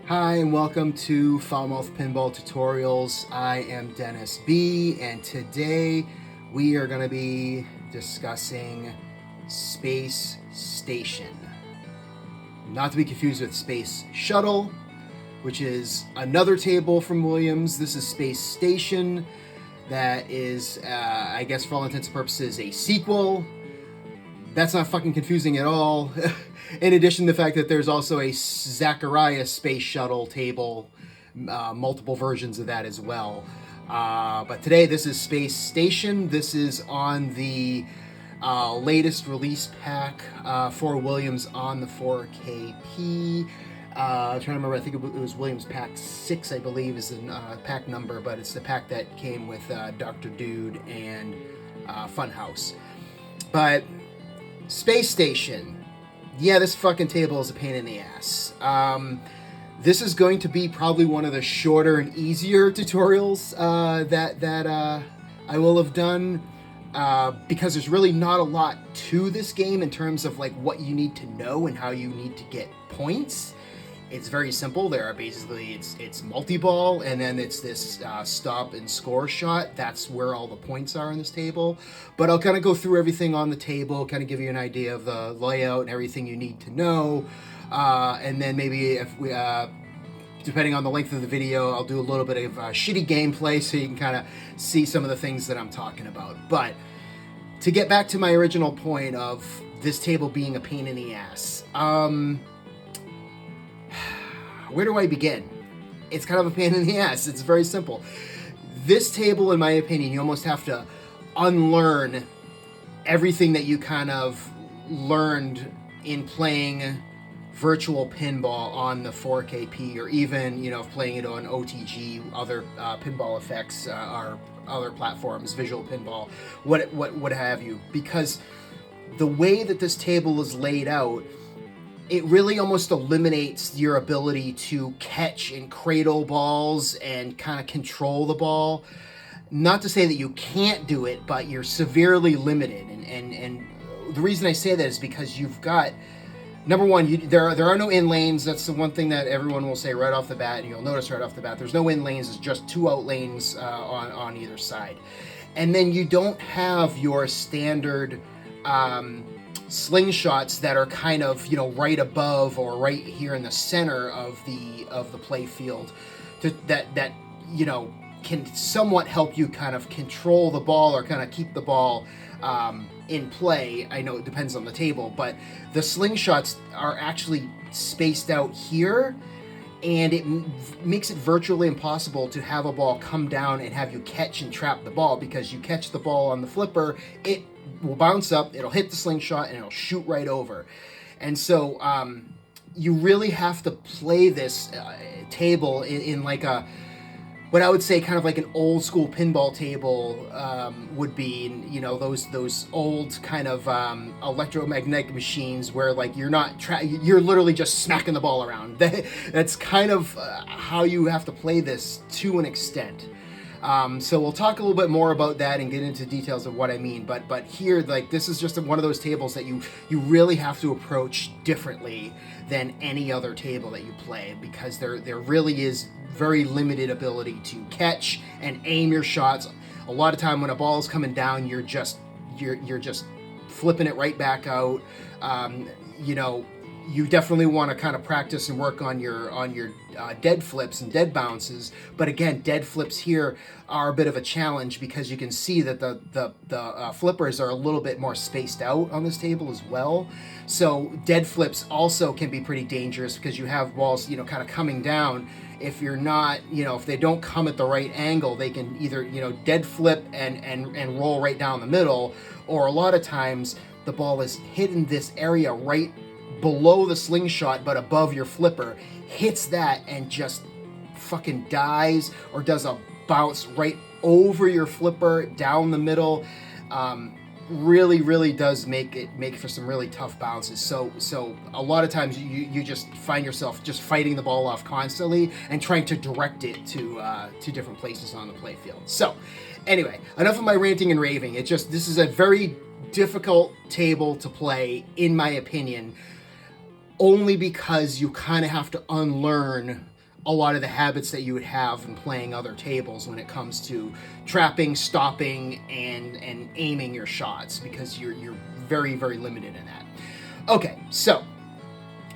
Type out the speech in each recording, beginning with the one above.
Hi and welcome to Foulmouth Pinball Tutorials. I am Dennis B, and today we are going to be discussing Space Station. Not to be confused with Space Shuttle, which is another table from Williams. This is Space Station. That is, I guess for all intents and purposes, a sequel. That's not fucking confusing at all. In addition to the fact that there's also a Zachariah Space Shuttle table, multiple versions of that as well. But today this is Space Station. This is on the latest release pack for Williams on the 4KP. I'm trying to remember, I think it was Williams Pack 6, I believe, is the pack number, but it's the pack that came with Dr. Dude and Funhouse. But Space Station, yeah, this fucking table is a pain in the ass. This is going to be probably one of the shorter and easier tutorials that I will have done, because there's really not a lot to this game in terms of like what you need to know and how you need to get points. It's very simple. There are basically, it's multi-ball, and then it's this stop and score shot. That's where all the points are in this table. But I'll kind of go through everything on the table, kind of give you an idea of the layout and everything you need to know. And then maybe if we, depending on the length of the video, I'll do a little bit of shitty gameplay so you can kind of see some of the things that I'm talking about. But to get back to my original point of this table being a pain in the ass, where do I begin? It's kind of a pain in the ass. It's very simple. This table, in my opinion, you almost have to unlearn everything that you kind of learned in playing virtual pinball on the 4KP, or even, you know, playing it on OTG, other pinball effects, or other platforms, visual pinball, what have you. Because the way that this table is laid out, it really almost eliminates your ability to catch and cradle balls and kind of control the ball. Not to say that you can't do it, but you're severely limited. And the reason I say that is because you've got, number one, there are no in lanes. That's the one thing that everyone will say right off the bat, and you'll notice right off the bat, there's no in lanes. It's just two out lanes on either side. And then you don't have your standard slingshots that are kind of, you know, right above or right here in the center of the play field, that you know, can somewhat help you kind of control the ball or kind of keep the ball in play. I know it depends on the table, but the slingshots are actually spaced out here, and it makes it virtually impossible to have a ball come down and have you catch and trap the ball, because you catch the ball on the flipper, it will bounce up, it'll hit the slingshot, and it'll shoot right over. And so you really have to play this table in like a, what I would say kind of like an old school pinball table would be, you know, those old kind of electromagnetic machines where like you're not you're literally just smacking the ball around. That's kind of how you have to play this to an extent. So we'll talk a little bit more about that and get into details of what I mean. But here, like, this is just one of those tables that you really have to approach differently than any other table that you play, because there really is very limited ability to catch and aim your shots. A lot of time when a ball is coming down, you're just flipping it right back out. You know, you definitely want to kind of practice and work on your dead flips and dead bounces. But again, dead flips here are a bit of a challenge, because you can see that the flippers are a little bit more spaced out on this table as well. So dead flips also can be pretty dangerous, because you have balls, you know, kind of coming down. If you're not, you know, if they don't come at the right angle, they can either, you know, dead flip and roll right down the middle, or a lot of times the ball is hitting this area right below the slingshot but above your flipper, hits that and just fucking dies, or does a bounce right over your flipper down the middle. Really does make for some really tough bounces. So a lot of times you just find yourself just fighting the ball off constantly and trying to direct it to different places on the play field. So anyway, enough of my ranting and raving. This is a very difficult table to play, in my opinion, only because you kind of have to unlearn a lot of the habits that you would have in playing other tables when it comes to trapping, stopping, and aiming your shots, because you're very, very limited in that. Okay, so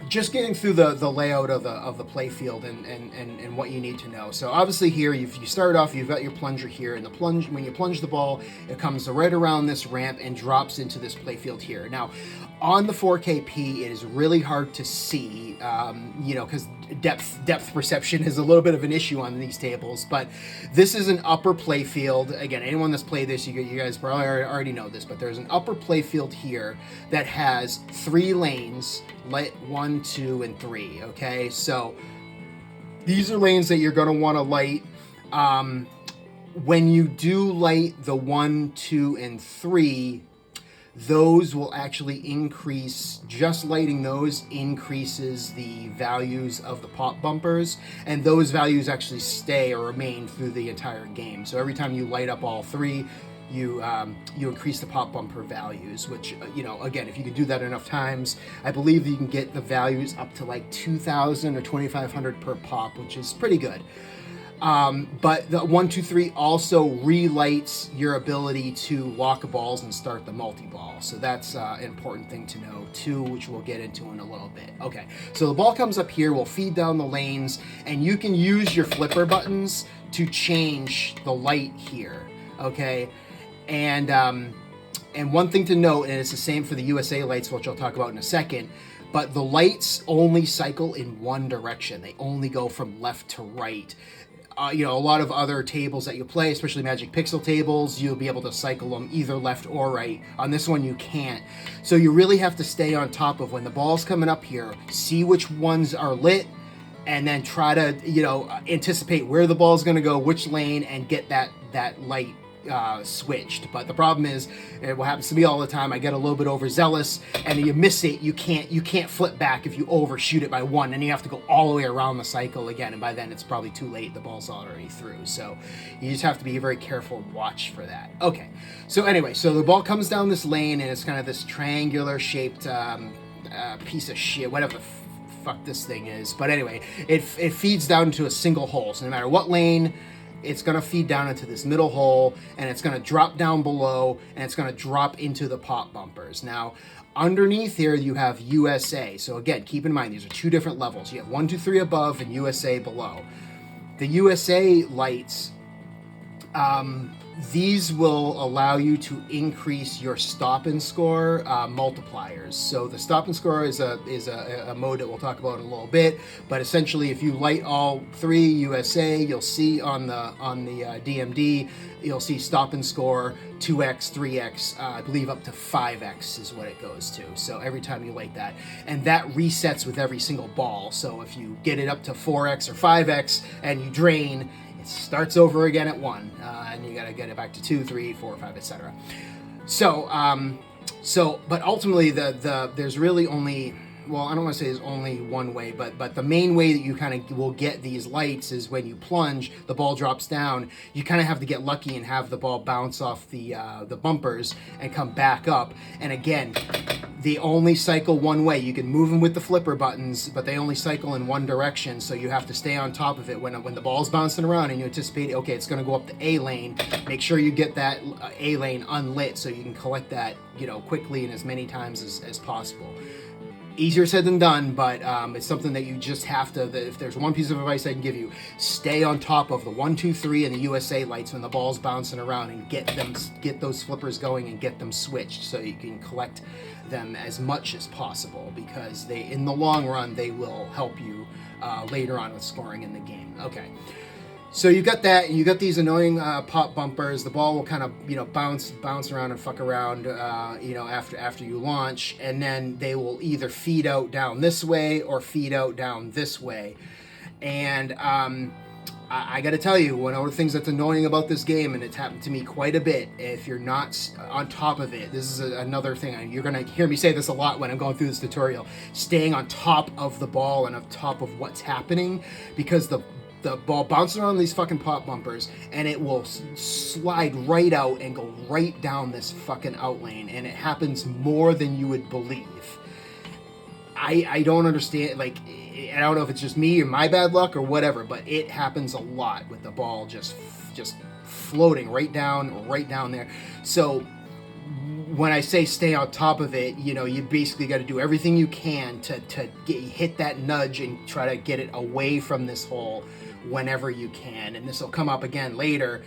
just getting through the layout of the play field and what you need to know. So obviously here you start off, you've got your plunger here, and when you plunge the ball, it comes right around this ramp and drops into this play field here. Now on the 4KP, it is really hard to see, because depth perception is a little bit of an issue on these tables. But this is an upper play field. Again, anyone that's played this, you guys probably already know this, but there's an upper play field here that has 3 lanes, light 1, 2, and 3. Okay, so these are lanes that you're going to want to light. When you do light the 1, 2, and 3, those will actually increase, just lighting those increases the values of the pop bumpers, and those values actually stay or remain through the entire game. So every time you light up all 3, you increase the pop bumper values, which, again, if you can do that enough times, I believe you can get the values up to like 2,000 or 2,500 per pop, which is pretty good. But the 1, 2, 3 also relights your ability to lock balls and start the multi-ball. So that's an important thing to know too, which we'll get into in a little bit. Okay, so the ball comes up here, will feed down the lanes, and you can use your flipper buttons to change the light here, okay? And one thing to note, and it's the same for the USA lights, which I'll talk about in a second, but the lights only cycle in one direction. They only go from left to right. A lot of other tables that you play, especially Magic Pixel tables, you'll be able to cycle them either left or right. On this one, you can't. So you really have to stay on top of when the ball's coming up here, see which ones are lit, and then try to, anticipate where the ball's going to go, which lane, and get that light switched. But the problem is, what happens to me all the time, I get a little bit overzealous, and you miss it. You can't flip back if you overshoot it by 1, and you have to go all the way around the cycle again, and by then it's probably too late. The ball's already through. So you just have to be very careful and watch for that. Okay, so anyway, so the ball comes down this lane, and it's kind of this triangular shaped piece of shit, whatever the fuck this thing is. But anyway, it feeds down into a single hole, so no matter what lane, it's going to feed down into this middle hole, and it's going to drop down below, and it's going to drop into the pop bumpers. Now, underneath here, you have USA. So again, keep in mind, these are 2 different levels. You have 1, 2, 3 above and USA below. The USA lights, these will allow you to increase your stop and score multipliers. So the stop and score is a mode that we'll talk about in a little bit. But essentially, if you light all 3 USA, you'll see on the DMD, you'll see stop and score 2x, 3x, I believe up to 5x is what it goes to. So every time you light that, and that resets with every single ball. So if you get it up to 4x or 5x and you drain, it starts over again at 1, and you got to get it back to 2, 3, 4, 5, etc. So, but ultimately, there's really only, well, I don't want to say there's only one way, but the main way that you kind of will get these lights is when you plunge, the ball drops down. You kind of have to get lucky and have the ball bounce off the bumpers and come back up. And again, they only cycle one way. You can move them with the flipper buttons, but they only cycle in one direction, so you have to stay on top of it. When the ball's bouncing around and you anticipate, okay, it's going to go up the A lane, make sure you get that A lane unlit so you can collect that, quickly and as many times as possible. Easier said than done, but it's something that you just have to, if there's one piece of advice I can give you, stay on top of the 1, 2, 3 and the USA lights when the ball's bouncing around, and get those flippers going and get them switched so you can collect them as much as possible, because in the long run, they will help you later on with scoring in the game. Okay. So you got that, and you got these annoying pop bumpers. The ball will kind of bounce around and fuck around, after you launch, and then they will either feed out down this way or feed out down this way. And I got to tell you, one of the things that's annoying about this game, and it's happened to me quite a bit, if you're not on top of it, this is another thing. You're going to hear me say this a lot when I'm going through this tutorial, staying on top of the ball and on top of what's happening, because the ball bounces around these fucking pop bumpers, and it will slide right out and go right down this fucking out lane, and it happens more than you would believe. I don't understand, like, I don't know if it's just me or my bad luck or whatever, but it happens a lot with the ball just floating right down there. So when I say stay on top of it, you know, you basically got to do everything you can to hit that nudge and try to get it away from this hole whenever you can. And this will come up again later.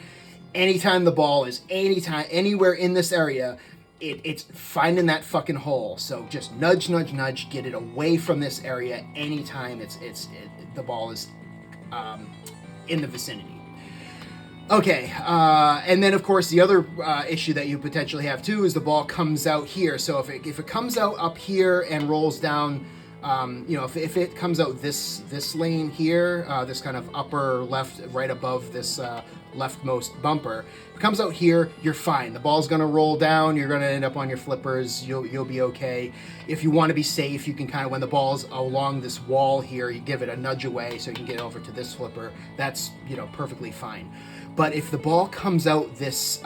Anytime the ball is anywhere in this area, it's finding that fucking hole. So just nudge, get it away from this area anytime the ball is in the vicinity. Okay, and then of course the other issue that you potentially have too is the ball comes out here. So if it comes out up here and rolls down, you know, if it comes out this lane here, this kind of upper left, right above this leftmost bumper, if it comes out here, you're fine. The ball's gonna roll down. You're gonna end up on your flippers. You'll be okay. If you want to be safe, you can kind of, when the ball's along this wall here, you give it a nudge away so you can get over to this flipper. That's, you know, perfectly fine. But if the ball comes out this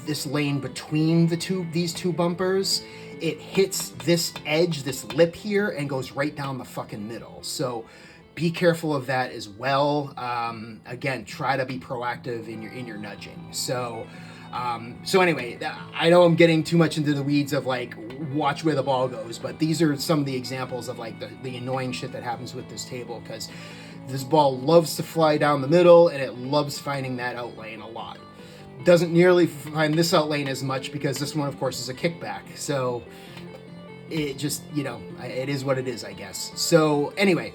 this lane between these two bumpers, it hits this edge, this lip here, and goes right down the fucking middle. So be careful of that as well. Again, try to be proactive in your nudging. So anyway, I know I'm getting too much into the weeds of like watch where the ball goes, but these are some of the examples of like the annoying shit that happens with this table, because this ball loves to fly down the middle and it loves finding that out lane a lot. Doesn't nearly find this out lane as much because this one, of course, is a kickback. So it just, you know, it is what it is, I guess. So anyway,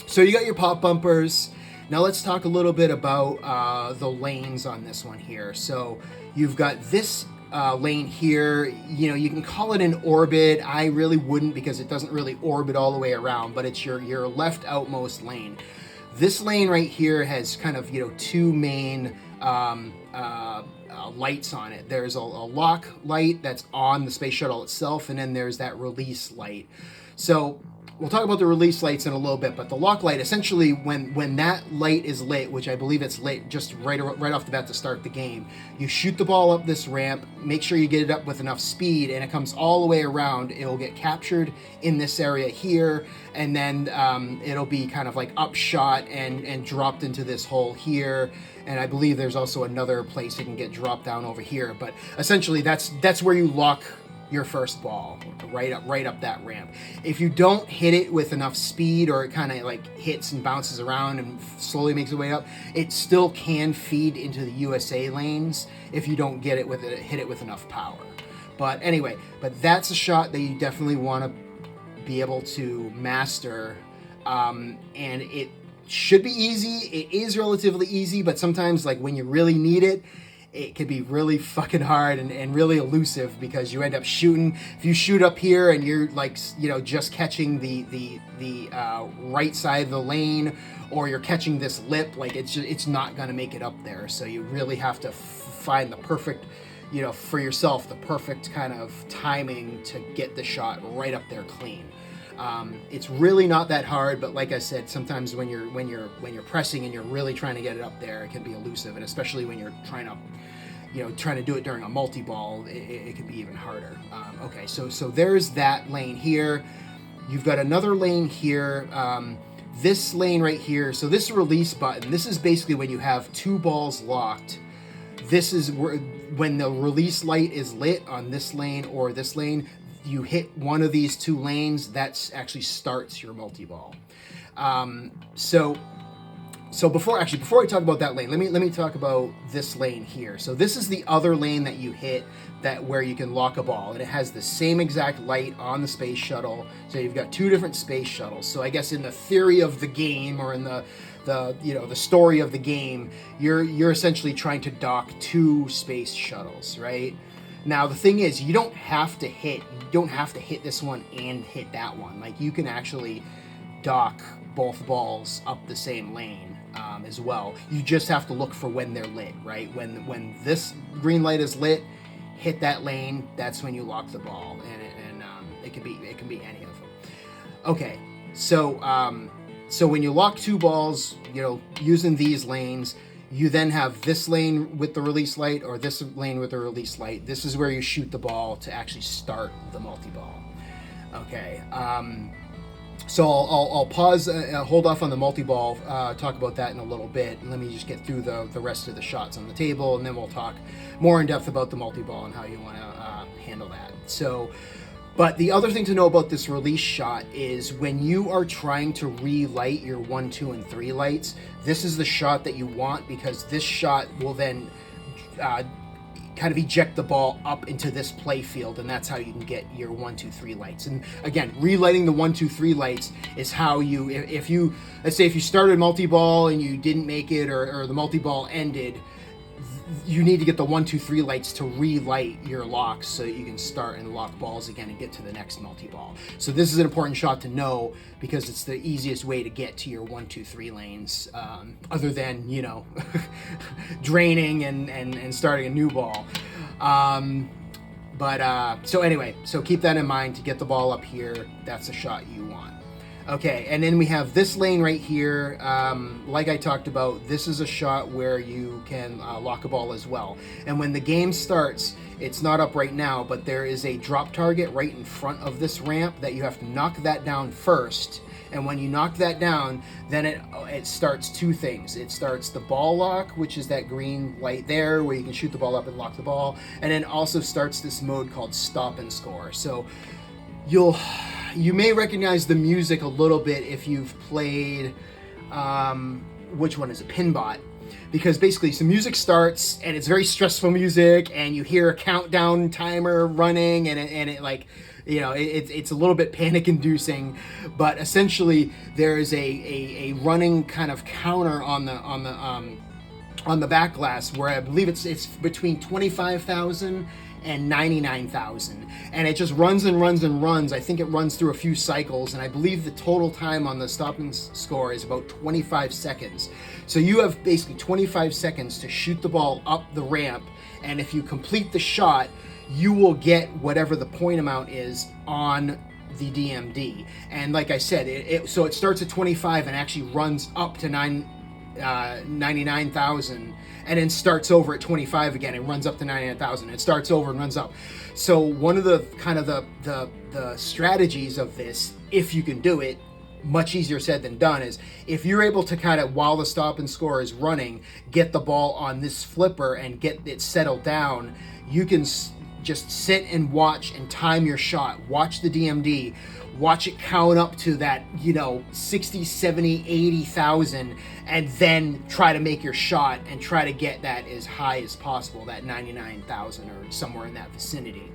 so you got your pop bumpers. Now let's talk a little bit about the lanes on this one here. So you've got this lane here. You know, you can call it an orbit. I really wouldn't, because it doesn't really orbit all the way around, but it's your left outmost lane. This lane right here has kind of, you know, two main lights on it. There's a lock light that's on the space shuttle itself, and then there's that release light. So we'll talk about the release lights in a little bit, but the lock light, essentially, when that light is lit, which I believe it's lit just right off the bat to start the game, you shoot the ball up this ramp, make sure you get it up with enough speed, and it comes all the way around. It'll get captured in this area here, and then it'll be kind of like upshot and dropped into this hole here. And I believe there's also another place it can get dropped down over here. But essentially, that's where you lock your first ball, right up that ramp. If you don't hit it with enough speed, or it kind of like hits and bounces around and slowly makes its way up, it still can feed into the USA lanes if you don't hit it with enough power. But anyway, that's a shot that you definitely want to be able to master, and it should be easy. It is relatively easy, but sometimes, like, when you really need it, it can be really fucking hard and really elusive, because you end up shooting. If you shoot up here and you're like, you know, just catching the right side of the lane, or you're catching this lip, like it's not gonna make it up there. So you really have to find the perfect, you know, for yourself, the perfect kind of timing to get the shot right up there clean. It's really not that hard, but like I said, sometimes when you're pressing and you're really trying to get it up there, it can be elusive, and especially when you're trying to do it during a multi-ball, it can be even harder. Okay, so there's that lane here. You've got another lane here. This lane right here. So this release button. This is basically when you have two balls locked. This is when the release light is lit on this lane or this lane. You hit one of these two lanes, that actually starts your multi-ball. So before I talk about that lane, let me talk about this lane here. So this is the other lane that you hit, where you can lock a ball, and it has the same exact light on the space shuttle. So you've got two different space shuttles. So I guess in the theory of the game, or in the story of the game, you're essentially trying to dock two space shuttles, right? Now the thing is, you don't have to hit this one and hit that one. Like, you can actually dock both balls up the same lane as well. You just have to look for when they're lit, right? When this green light is lit, hit that lane. That's when you lock the ball, and it can be any of them. Okay, so when you lock two balls, you know, using these lanes, you then have this lane with the release light, or this lane with the release light. This is where you shoot the ball to actually start the multi-ball. Okay. So I'll pause, hold off on the multi-ball, talk about that in a little bit, and let me just get through the rest of the shots on the table, and then we'll talk more in depth about the multi-ball and how you want to handle that. So, but the other thing to know about this release shot is when you are trying to relight your 1, 2, and 3 lights, this is the shot that you want, because this shot will then kind of eject the ball up into this play field, and that's how you can get your 1, 2, 3 lights. And again, relighting the 1, 2, 3 lights is how you, if you, let's say if you started multi-ball and you didn't make it, or the multi-ball ended, you need to get the 1, 2, 3 lights to relight your locks so that you can start and lock balls again and get to the next multi-ball. So this is an important shot to know, because it's the easiest way to get to your 1, 2, 3 lanes, other than, you know, draining and starting a new ball. So anyway, so keep that in mind. To get the ball up here, that's the shot you want. Okay, and then we have this lane right here. Like I talked about, this is a shot where you can lock a ball as well. And when the game starts, it's not up right now, but there is a drop target right in front of this ramp that you have to knock that down first. And when you knock that down, then it starts 2 things. It starts the ball lock, which is that green light there where you can shoot the ball up and lock the ball. And then also starts this mode called stop and score. So you may recognize the music a little bit if you've played, which one is it? Pinball. Because basically some music starts and it's very stressful music, and you hear a countdown timer running, and it like, you know, it's a little bit panic inducing, but essentially there is a running kind of counter on the back glass, where I believe it's between 25,000 and 99,000, and it just runs and runs and runs. I think it runs through a few cycles, and I believe the total time on the stop and score is about 25 seconds. So you have basically 25 seconds to shoot the ball up the ramp, and if you complete the shot, you will get whatever the point amount is on the DMD. And like I said, so it starts at 25 and actually runs up to 99,000, and then starts over at 25 again and runs up to 99,000. It starts over and runs up. So one of the kind of the strategies of this, if you can do it, much easier said than done, is if you're able to kind of, while the stop and score is running, get the ball on this flipper and get it settled down, you can just sit and watch and time your shot. Watch the DMD, watch it count up to that, you know, 60, 70, 80,000, and then try to make your shot and try to get that as high as possible, that 99,000 or somewhere in that vicinity.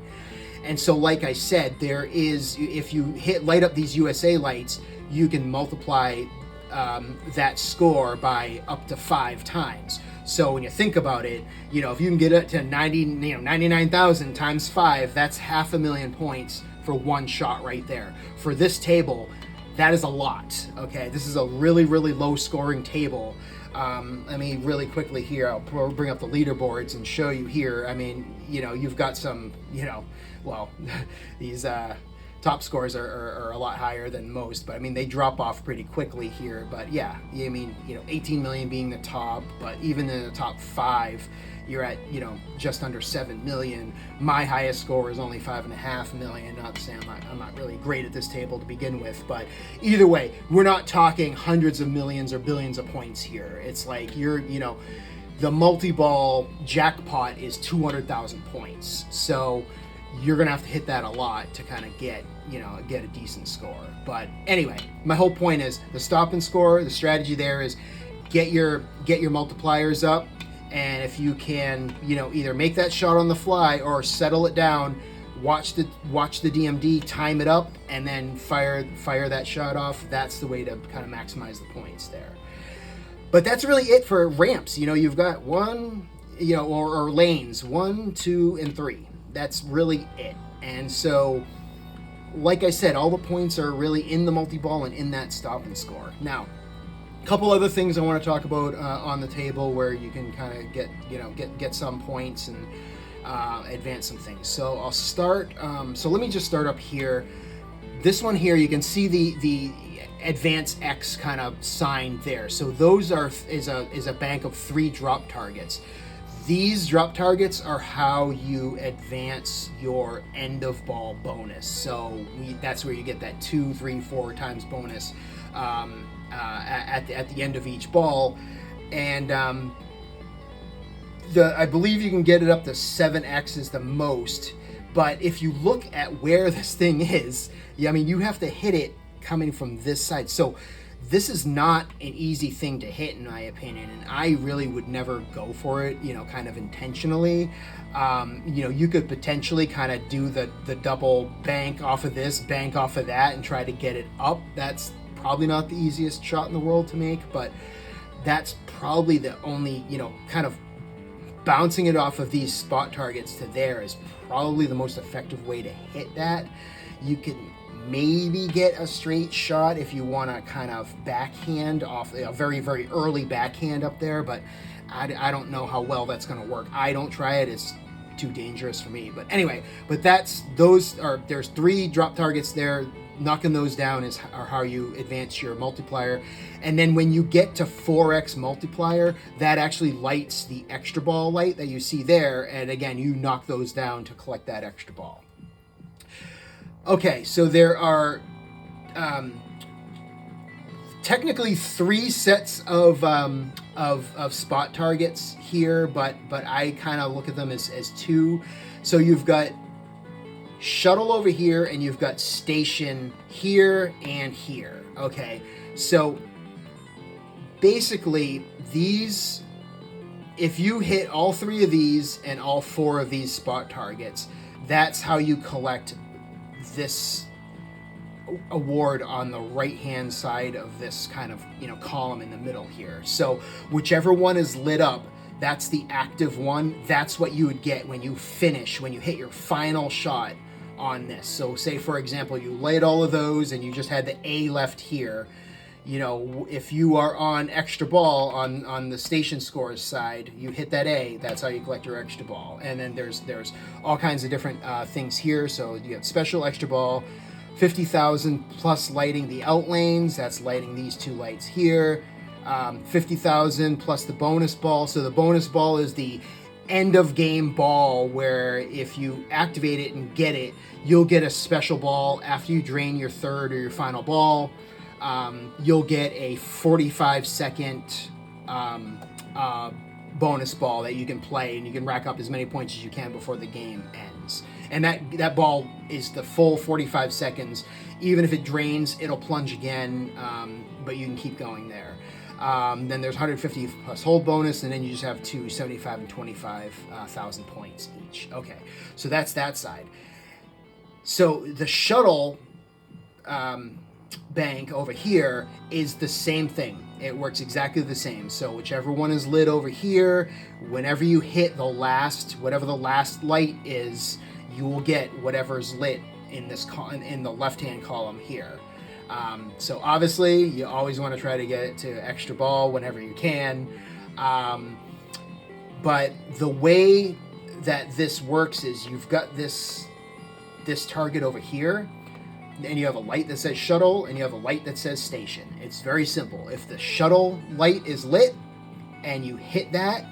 And so, like I said, there is, if you light up these USA lights, you can multiply that score by up to 5 times. So when you think about it, you know, if you can get it to 99,000 times 5, that's 500,000 points for one shot right there. For this table, that is a lot. Okay, this is a really, really low scoring table. Let me really quickly here, I'll bring up the leaderboards and show you here. I mean, you know, you've got some, you know, well, these top scores are a lot higher than most, but I mean, they drop off pretty quickly here. But yeah, I mean, you know, 18 million being the top, but even in the top 5, you're at, you know, just under 7 million. My highest score is only 5.5 million. Not to say I'm not really great at this table to begin with, but either way, we're not talking hundreds of millions or billions of points here. It's like you know, the multi-ball jackpot is 200,000 points. So you're gonna have to hit that a lot to kind of get a decent score. But anyway, my whole point is the stop and score. The strategy there is get your multipliers up, and if you can, you know, either make that shot on the fly or settle it down, watch the DMD, time it up, and then fire that shot off. That's the way to kind of maximize the points there. But that's really it for ramps. You know, you've got one, you know, or lanes, 1, 2, and 3. That's really it. And so, like I said, all the points are really in the multi-ball and in that stop and score. Now, a couple other things I want to talk about on the table where you can kind of get some points and advance some things. So I'll start. So let me just start up here. This one here, you can see the Advance X kind of sign there. So those is a bank of 3 drop targets. These drop targets are how you advance your end of ball bonus. So that's where you get that 2, 3, 4 times bonus at the end of each ball. And I believe you can get it up to 7x is the most. But if you look at where this thing is, I mean, you have to hit it coming from this side. So this is not an easy thing to hit, in my opinion, and I really would never go for it, kind of intentionally. You could potentially kind of do the double bank off of this, bank off of that, and try to get it up. That's probably not the easiest shot in the world to make, but that's probably the only, kind of bouncing it off of these spot targets to there is probably the most effective way to hit that. You can maybe get a straight shot if you want to kind of backhand off a very, very early backhand up there, but I don't know how well that's going to work. I don't try it. It's too dangerous for me. But anyway, there's 3 drop targets there. Knocking those down are how you advance your multiplier. And then when you get to 4x multiplier, that actually lights the extra ball light that you see there. And again, you knock those down to collect that extra ball. Okay, so there are technically 3 sets of spot targets here, but I kind of look at them as 2. So you've got shuttle over here, and you've got station here and here. Okay, so basically these, if you hit all 3 of these and all 4 of these spot targets, that's how you collect this award on the right hand side of this kind of column in the middle here. So whichever one is lit up, that's the active one. That's what you would get when you hit your final shot on this. So say, for example, you laid all of those and you just had the A left here. If you are on extra ball on the station scores side, you hit that A, that's how you collect your extra ball. And then there's all kinds of different things here. So you have special extra ball, 50,000 plus lighting the out lanes, that's lighting these 2 lights here. 50,000 plus the bonus ball. So the bonus ball is the end of game ball where if you activate it and get it, you'll get a special ball after you drain your third or your final ball. You'll get a 45-second bonus ball that you can play, and you can rack up as many points as you can before the game ends. And that ball is the full 45 seconds. Even if it drains, it'll plunge again, but you can keep going there. Then there's 150 plus hold bonus, and then you just have 2 75 and 25,000 points each. Okay, so that's that side. So the shuttle bank over here is the same thing. It works exactly the same. So whichever one is lit over here, whenever you hit whatever the last light is, you will get whatever's lit in the left-hand column here. So obviously, you always want to try to get it to extra ball whenever you can. But the way that this works is you've got this target over here, and you have a light that says shuttle, and you have a light that says station. It's very simple. If the shuttle light is lit and you hit that,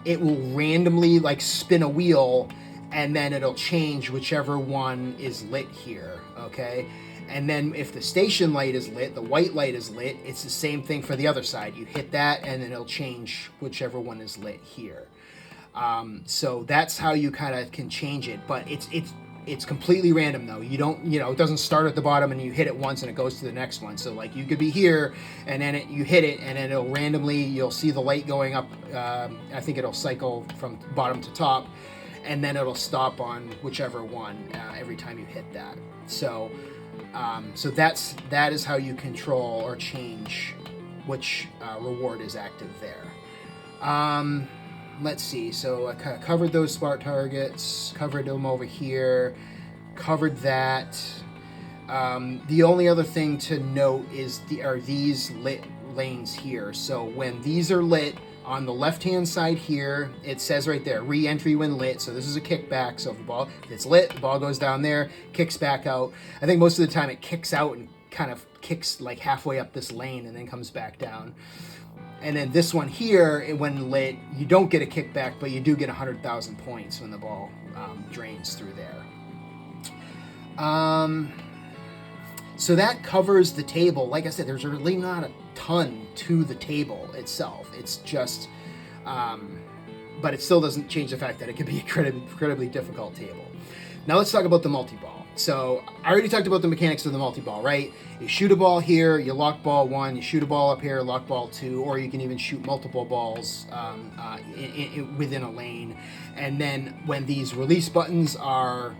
it will randomly spin a wheel, and then it'll change whichever one is lit here, okay? And then if the station light is lit, the white light is lit, it's the same thing for the other side. You hit that, and then it'll change whichever one is lit here. So that's how you kind of can change it, but it's completely random though. You don't, it doesn't start at the bottom and you hit it once and it goes to the next one. So you could be here and then you hit it and then it'll randomly, you'll see the light going up. I think it'll cycle from bottom to top, and then it'll stop on whichever one every time you hit that. So that is how you control or change which reward is active there. Let's see, so I kind of covered those smart targets, covered them over here, covered that. The only other thing to note are these lit lanes here. So when these are lit, on the left-hand side here, it says right there, re-entry when lit. So this is a kickback. So if it's lit, the ball goes down there, kicks back out. I think most of the time it kicks out and kind of kicks like halfway up this lane and then comes back down. And then this one here, when lit, you don't get a kickback, but you do get 100,000 points when the ball drains through there. So that covers the table. Like I said, there's really not a ton to the table itself. It's just, but it still doesn't change the fact that it can be an incredibly difficult table. Now let's talk about the multi-ball. So I already talked about the mechanics of the multi-ball, right? You shoot a ball here, you lock ball 1, you shoot a ball up here, lock ball 2, or you can even shoot multiple balls within a lane. And then when these release buttons our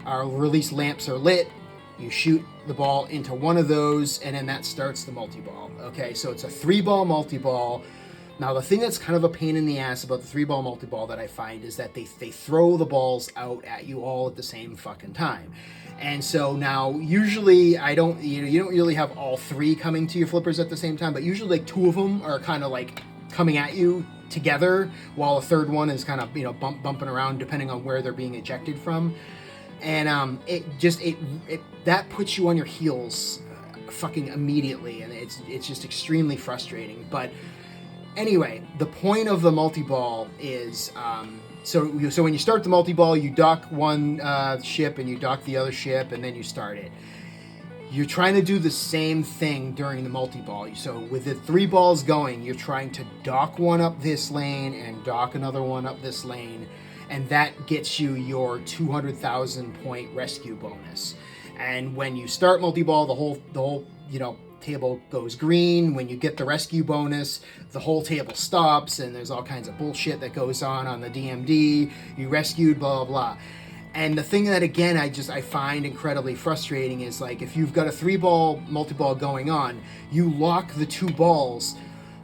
release lamps are lit, you shoot the ball into one of those, and then that starts the multi-ball. Okay, so it's a 3-ball multi-ball. Now, the thing that's kind of a pain in the ass about the 3-ball multi-ball that I find is that they throw the balls out at you all at the same fucking time. And so now, usually, you don't really have all 3 coming to your flippers at the same time, but usually like 2 of them are kind of like coming at you together, while a third one is kind of, bumping around depending on where they're being ejected from. And that puts you on your heels fucking immediately, and it's just extremely frustrating. But anyway, the point of the multi-ball is, so when you start the multi-ball, you dock one ship and you dock the other ship, and then you start it. You're trying to do the same thing during the multi-ball. So with the 3 balls going, you're trying to dock one up this lane and dock another one up this lane, and that gets you your 200,000 point rescue bonus. And when you start multi-ball, the whole table goes green. When you get the rescue bonus, the whole table stops, and there's all kinds of bullshit that goes on the DMD. You rescued, blah, blah, blah. And the thing that, again, I find incredibly frustrating is, like, if you've got a 3-ball multi-ball going on, you lock the 2 balls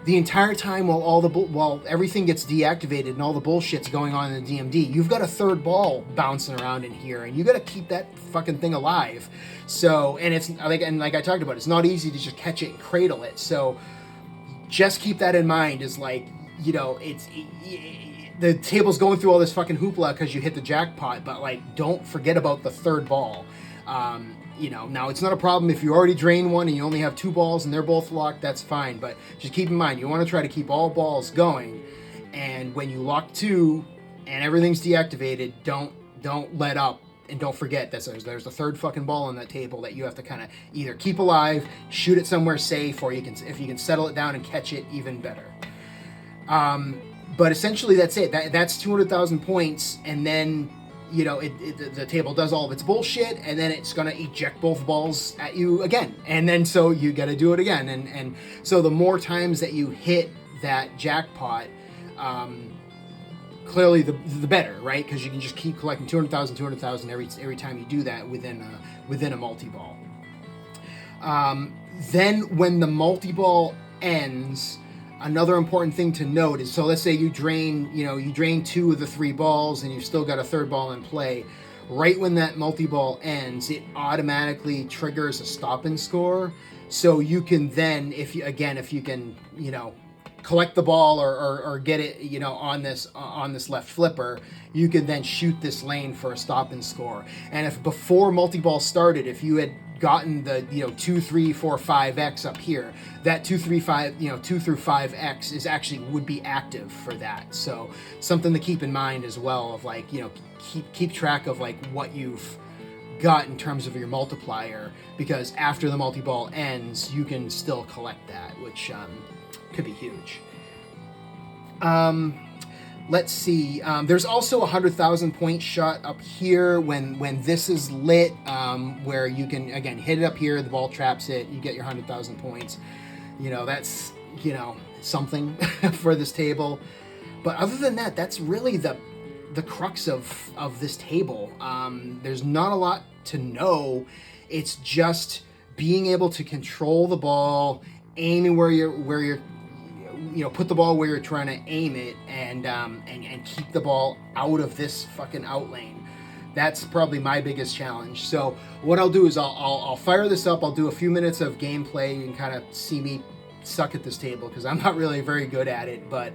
the entire time while everything gets deactivated and all the bullshit's going on in the DMD. You've got a 3rd ball bouncing around in here, and you got to keep that fucking thing alive. So, and it's like I talked about, it's not easy to just catch it and cradle it. So just keep that in mind. Is like, the table's going through all this fucking hoopla because you hit the jackpot, but like, don't forget about the 3rd ball. Now it's not a problem if you already drain one and you only have 2 balls and they're both locked, that's fine. But just keep in mind, you want to try to keep all balls going. And when you lock 2 and everything's deactivated, don't let up. And don't forget that there's a 3rd fucking ball on that table that you have to kind of either keep alive, shoot it somewhere safe, or if you can settle it down and catch it, even better. But essentially that's it. That's 200,000 points, and then the table does all of its bullshit, and then it's gonna eject both balls at you again, and then so you got to do it again, and so the more times that you hit that jackpot, clearly the better, right? Because you can just keep collecting 200,000 every time you do that within a multi-ball. Then when the multi-ball ends, another important thing to note is, so let's say you drain 2 of the 3 balls and you've still got a 3rd ball in play. Right when that multi-ball ends, it automatically triggers a stop and score. So you can then, if you can, collect the ball or get it, on this left flipper, you can then shoot this lane for a stop and score. And if before multi-ball started, if you had gotten the 2, 3, 4, 5x up here, that 2 through 5x would be active for that. So something to keep in mind as well, of like, keep track of like what you've got in terms of your multiplier, because after the multi-ball ends, you can still collect that, which could be huge. Let's see. There's also 100,000 point shot up here when this is lit, where you can, again, hit it up here, the ball traps it, you get your 100,000 points. That's, something for this table. But other than that, that's really the crux of this table. There's not a lot to know. It's just being able to control the ball, aiming where you're put the ball where you're trying to aim it, and keep the ball out of this fucking out lane. That's probably my biggest challenge. So what I'll do is I'll fire this up. I'll do a few minutes of gameplay. You can kind of see me suck at this table because I'm not really very good at it, but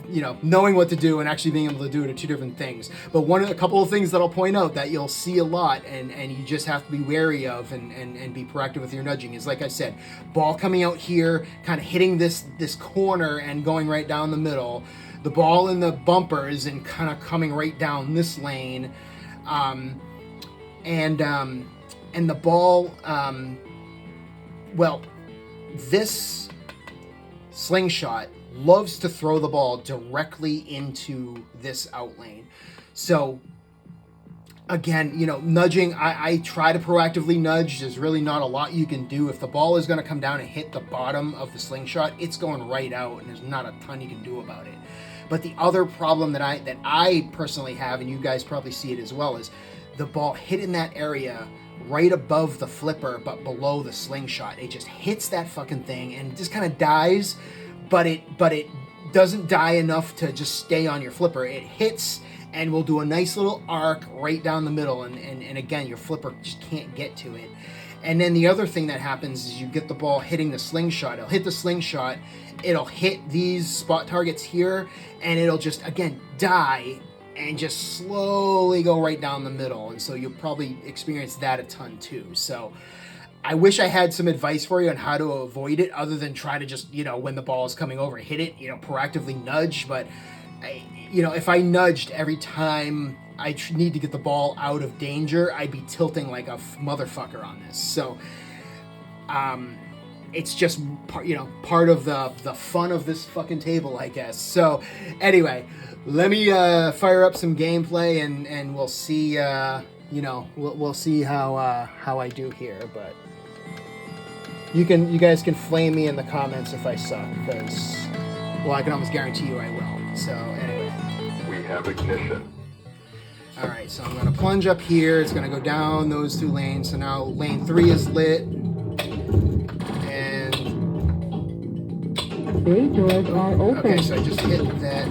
you know, knowing what to do and actually being able to do it are two different things. But a couple of things that I'll point out that you'll see a lot and you just have to be wary of and be proactive with your nudging is, like I said, ball coming out here, kind of hitting this corner and going right down the middle. The ball in the bumpers and kind of coming right down this lane. And the ball, well, this slingshot loves to throw the ball directly into this out lane. So again, you know, nudging, I try to proactively nudge. There's really not a lot you can do. If the ball is going to come down and hit the bottom of the slingshot, it's going right out, and there's not a ton you can do about it. But the other problem that I personally have, and you guys probably see it as well, is the ball hit in that area right above the flipper but below the slingshot. It just hits that fucking thing and just kind of dies, but it doesn't die enough to just stay on your flipper. It hits and will do a nice little arc right down the middle, and again, your flipper just can't get to it. And then the other thing that happens is you get the ball hitting the slingshot. It'll hit the slingshot, it'll hit these spot targets here, and it'll just, again, die and just slowly go right down the middle. And so you'll probably experience that a ton too. So I wish I had some advice for you on how to avoid it, other than try to just, you know, when the ball is coming over, hit it, you know, proactively nudge. But, you know, if I nudged every time I need to get the ball out of danger, I'd be tilting like a motherfucker on this. So, it's just, you know, part of the fun of this fucking table, I guess. So, anyway, let me fire up some gameplay and we'll see. You know, we'll see how I do here. But you guys can flame me in the comments if I suck, because, well, I can almost guarantee you I will. So anyway, we have ignition. All right, so I'm gonna plunge up here. It's gonna go down those two lanes. So now lane 3 is lit. And bay doors are open. Okay, so I just hit that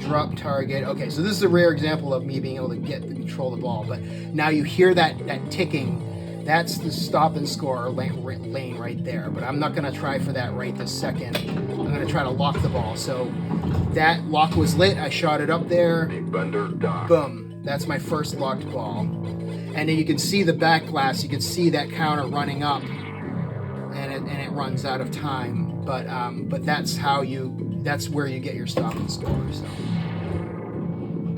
drop target. Okay, so this is a rare example of me being able to control the ball. But now you hear that ticking. That's the stop and score lane right there. But I'm not gonna try for that right this second. I'm gonna try to lock the ball. So that lock was lit. I shot it up there. Boom. That's my first locked ball. And then you can see the back glass. You can see that counter running up, and it runs out of time. But that's where you get your stop and score. So,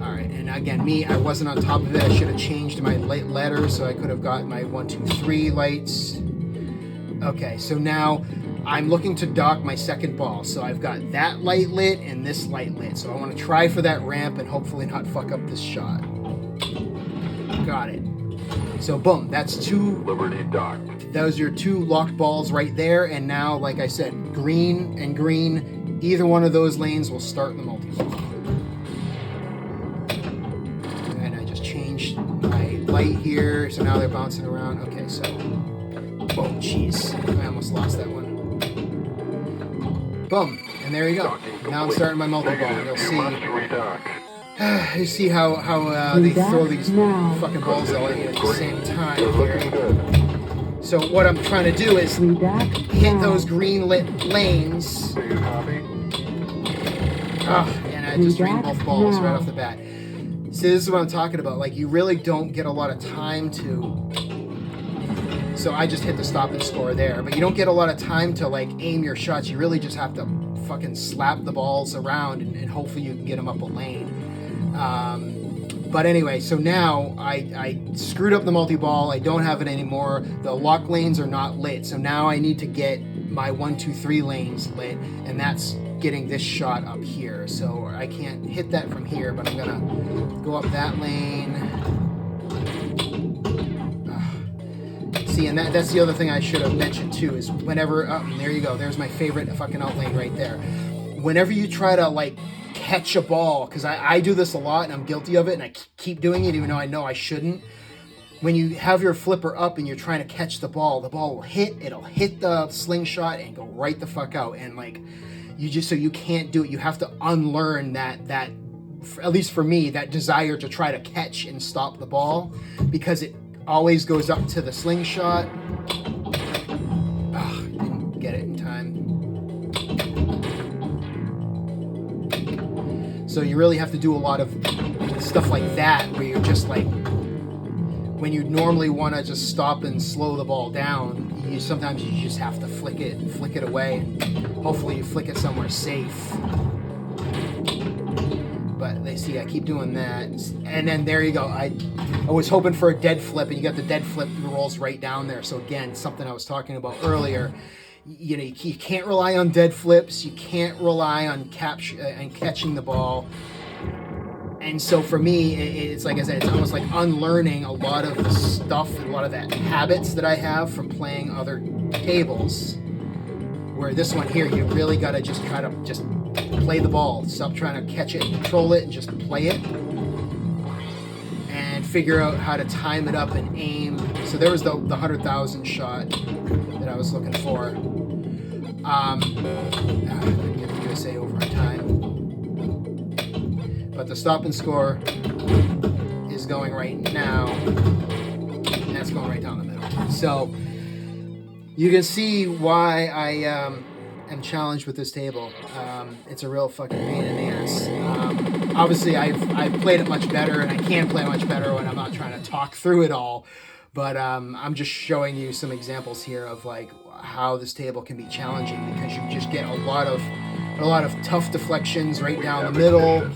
all right. And again, I wasn't on top of it. I should have changed my light letters so I could have got my 1, 2, 3 lights. Okay. So now I'm looking to dock my second ball. So I've got that light lit and this light lit. So I want to try for that ramp and hopefully not fuck up this shot. Got it. So boom, that's 2 Liberty docked. Those are your 2 locked balls right there. And now, like I said, green and green, either one of those lanes will start the multi-ball. And I just changed my light here, so now they're bouncing around. Okay, so, oh jeez, I almost lost that one. Boom, and there you go. Now I'm starting my multi-ball. You'll see. You see how they throw these fucking balls all at you at the same time here. So what I'm trying to do is hit those green lit lanes. And I just drained both balls right off the bat. See, this is what I'm talking about. Like, you really don't get a lot of time to... So I just hit the stop and score there. But you don't get a lot of time to, like, aim your shots. You really just have to fucking slap the balls around and hopefully you can get them up a lane. But anyway, so now I screwed up the multi-ball. I don't have it anymore. The lock lanes are not lit. So now I need to get my 1, 2, 3 lanes lit, and that's getting this shot up here. So I can't hit that from here, but I'm gonna go up that lane. See, and that's the other thing I should have mentioned too, is whenever, there you go. There's my favorite fucking out lane right there. Whenever you try to, like, catch a ball, because I do this a lot and I'm guilty of it and I keep doing it even though I know I shouldn't. When you have your flipper up and you're trying to catch the ball will it'll hit the slingshot and go right the fuck out. And like, you can't do it. You have to unlearn that at least for me, that desire to try to catch and stop the ball, because it always goes up to the slingshot. Didn't get it in time. So you really have to do a lot of stuff like that, where you're just like, when you normally want to just stop and slow the ball down, sometimes you just have to flick it away, and hopefully you flick it somewhere safe. But they see I keep doing that, and then there you go. I was hoping for a dead flip, and you got the dead flip rolls right down there. So again, something I was talking about earlier. You know, you can't rely on dead flips. You can't rely on catching the ball. And so for me, it's like I said, it's almost like unlearning a lot of the stuff, a lot of the habits that I have from playing other tables. Where this one here, you really got to just try to just play the ball. Stop trying to catch it and control it, and just play it. And figure out how to time it up and aim. So there was the 100,000 shot that I was looking for. Couldn't get the USA over on time. But the stop and score is going right now. And that's going right down the middle. So you can see why I am challenged with this table. It's a real fucking pain in the ass. Obviously, I've played it much better, and I can play much better when I'm not trying to talk through it all. But I'm just showing you some examples here of like how this table can be challenging, because you just get a lot of tough deflections right down the middle,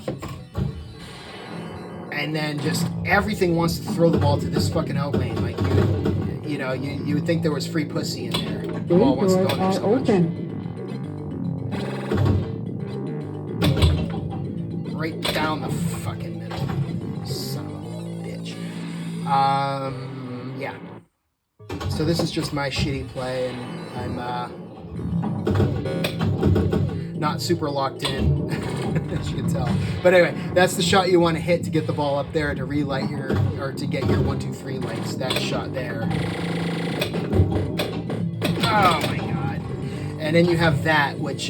and then just everything wants to throw the ball to this fucking out lane. Like you would think there was free pussy in there. The ball wants to go in there so much. Right down the fucking middle. Son of a bitch. Yeah. So this is just my shitty play, and I'm not super locked in, as you can tell. But anyway, that's the shot you want to hit to get the ball up there to relight or to get your 1, 2, 3 lights. That shot there. Oh my god. And then you have that, which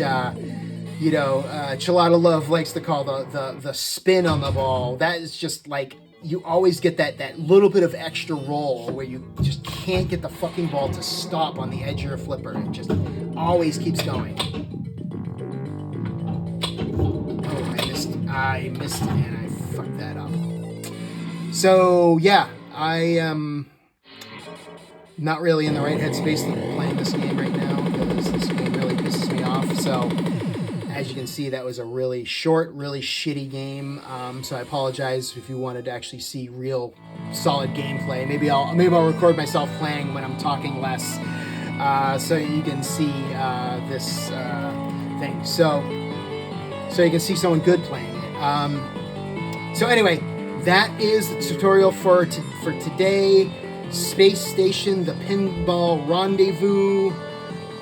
Chilada Love likes to call the spin on the ball. That is just like, you always get that little bit of extra roll where you just can't get the fucking ball to stop on the edge of your flipper. It just always keeps going. Oh, I missed and I fucked that up. So yeah, I am not really in the right headspace to be playing this game right now, because this game really pisses me off. So as you can see, that was a really short, really shitty game. So I apologize if you wanted to actually see real solid gameplay. Maybe I'll record myself playing when I'm talking less, so you can see this thing. So you can see someone good playing it. So anyway, that is the tutorial for today. Space Station, the Pinball Rendezvous.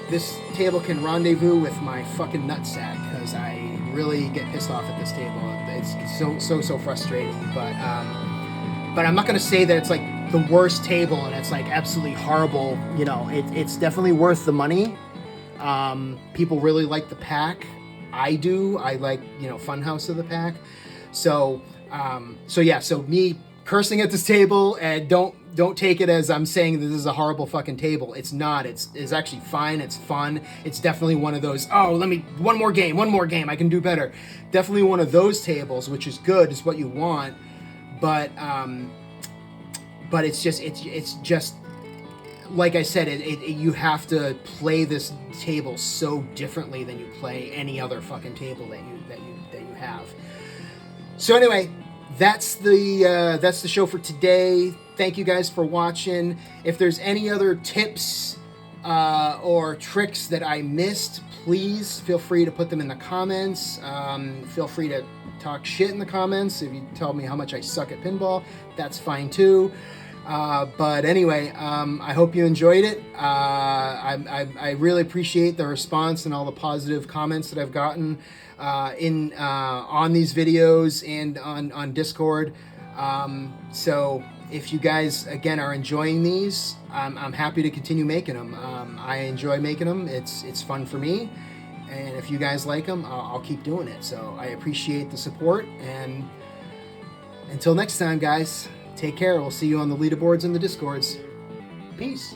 This table can rendezvous with my fucking nutsack, because I really get pissed off at this table. It's so frustrating. But I'm not gonna say that it's like the worst table and it's like absolutely horrible. You know, it's definitely worth the money. People really like the pack. I do. I like, Funhouse of the pack. So me cursing at this table, and don't take it as I'm saying this is a horrible fucking table. It's not. It's actually fine. It's fun. It's definitely one of those, one more game, I can do better. Definitely one of those tables, which is good, is what you want. But it's just like I said, you have to play this table so differently than you play any other fucking table that you have. So anyway, that's the show for today. Thank you guys for watching. If there's any other tips or tricks that I missed, please feel free to put them in the comments. Feel free to talk shit in the comments. If you tell me how much I suck at pinball, that's fine too. But anyway, I hope you enjoyed it. I really appreciate the response and all the positive comments that I've gotten on these videos and on Discord. So if you guys, again, are enjoying these, I'm happy to continue making them. I enjoy making them. It's fun for me. And if you guys like them, I'll keep doing it. So I appreciate the support. And until next time, guys, take care. We'll see you on the leaderboards and the Discords. Peace.